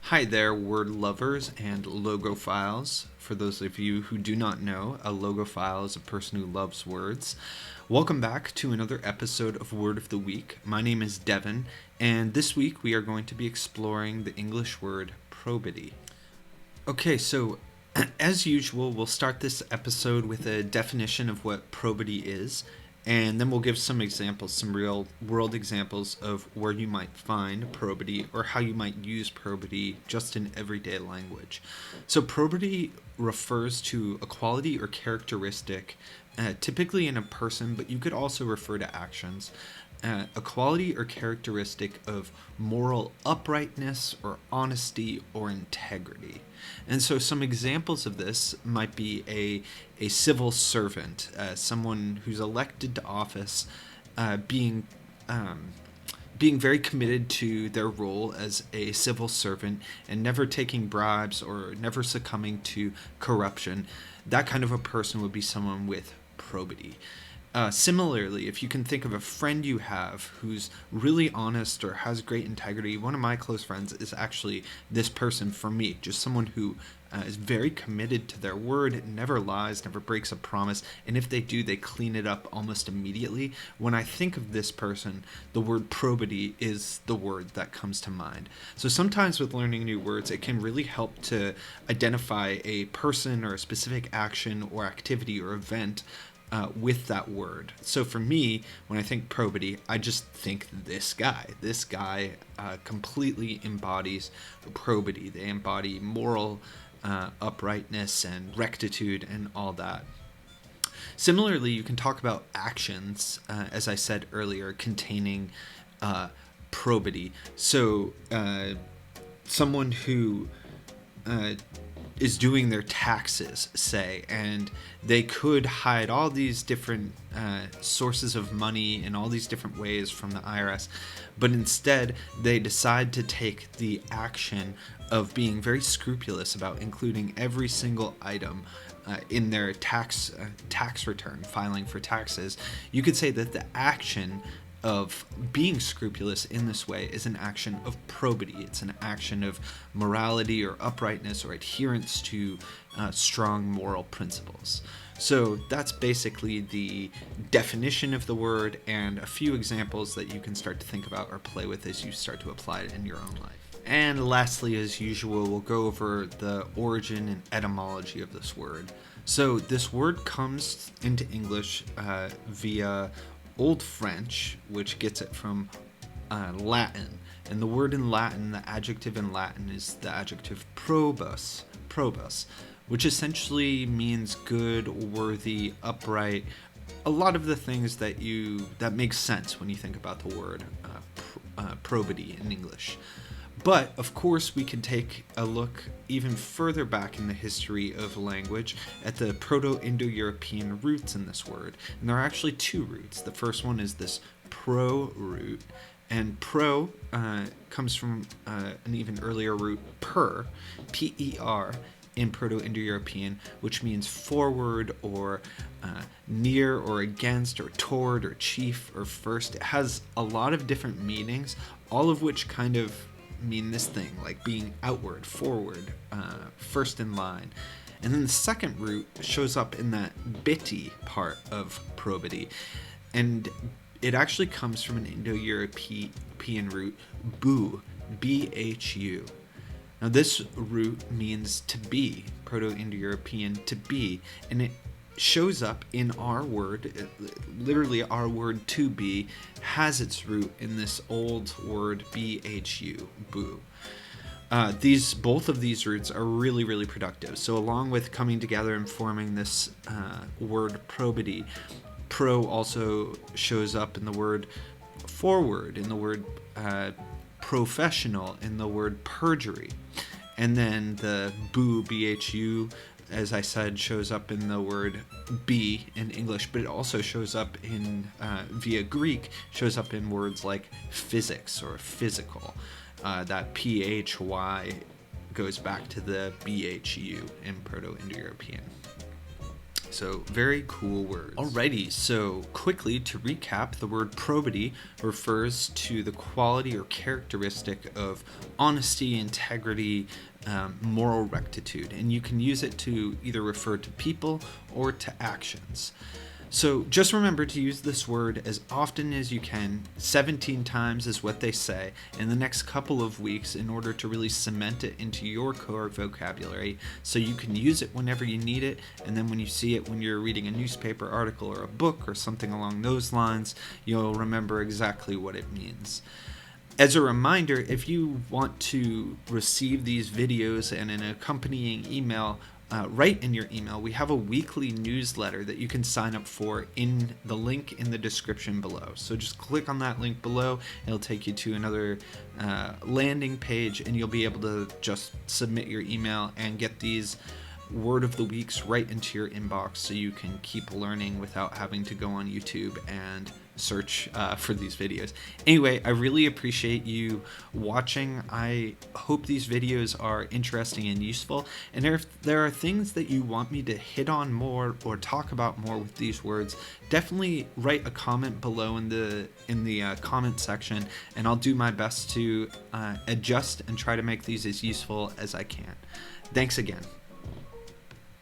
Hi there, word lovers and logophiles. For those of you who do not know, a logophile is a person who loves words. Welcome back to another episode of Word of the Week. My name is Devin, and this week we are going to be exploring the English word probity. Okay, so as usual, we'll start this episode with a definition of what probity is, and then we'll give some examples, some real world examples of where you might find probity or how you might use probity just in everyday language. So, probity refers to a quality or characteristic, typically in a person, but you could also refer to actions. A quality or characteristic of moral uprightness or honesty or integrity. And so some examples of this might be a civil servant, someone who's elected to office, being very committed to their role as a civil servant and never taking bribes or never succumbing to corruption. That kind of a person would be someone with probity. Similarly, if you can think of a friend you have who's really honest or has great integrity, one of my close friends is actually this person for me, just someone who is very committed to their word, never lies, never breaks a promise, and if they do, they clean it up almost immediately. When I think of this person, the word probity is the word that comes to mind. So sometimes with learning new words, it can really help to identify a person or a specific action or activity or event with that word. So for me, when I think probity, I just think this guy. This guy completely embodies probity. They embody moral uprightness and rectitude and all that. Similarly, you can talk about actions, as I said earlier, containing probity. So someone who is doing their taxes, say, and they could hide all these different sources of money in all these different ways from the IRS, but instead they decide to take the action of being very scrupulous about including every single item in their tax return, filing for taxes. You could say that the action of being scrupulous in this way is an action of probity. It's an action of morality or uprightness or adherence to strong moral principles. So that's basically the definition of the word and a few examples that you can start to think about or play with as you start to apply it in your own life. And lastly, as usual, we'll go over the origin and etymology of this word. So this word comes into English via Old French, which gets it from Latin. And the word in Latin, the adjective in Latin, is the adjective probus, which essentially means good, worthy, upright. A lot of the things that make sense when you think about the word probity in English. But, of course, we can take a look even further back in the history of language at the Proto-Indo-European roots in this word. And there are actually two roots. The first one is this pro root, and pro comes from an even earlier root, per, P-E-R, in Proto-Indo-European, which means forward or near or against or toward or chief or first. It has a lot of different meanings, all of which kind of mean this thing, like being outward, forward, first in line. And then the second root shows up in that bitty part of probity, and it actually comes from an Indo-European root, bu, B-H-U. Now this root means to be, Proto-Indo-European to be, and it shows up in our word. Literally our word to be has its root in this old word bhu, boo. Both of these roots are really, really productive. So along with coming together and forming this word probity, pro also shows up in the word forward, in the word professional, in the word perjury. And then the boo, bhu, as I said, shows up in the word be in English, but it also shows up in, via Greek, shows up in words like physics or physical. That PHY goes back to the BHU in Proto-Indo-European. So very cool words. Alrighty, so quickly to recap, the word probity refers to the quality or characteristic of honesty, integrity, moral rectitude, and you can use it to either refer to people or to actions. So just remember to use this word as often as you can. 17 times is what they say in the next couple of weeks in order to really cement it into your core vocabulary so you can use it whenever you need it, and then when you see it when you're reading a newspaper article or a book or something along those lines, you'll remember exactly what it means. As a reminder, if you want to receive these videos and an accompanying email right in your email, we have a weekly newsletter that you can sign up for in the link in the description below. So just click on that link below. It'll take you to another landing page, and you'll be able to just submit your email and get these word of the weeks right into your inbox so you can keep learning without having to go on YouTube and search for these videos. Anyway, I really appreciate you watching. I hope these videos are interesting and useful, and if there are things that you want me to hit on more or talk about more with these words, definitely write a comment below in the comment section, and I'll do my best to adjust and try to make these as useful as I can. Thanks again.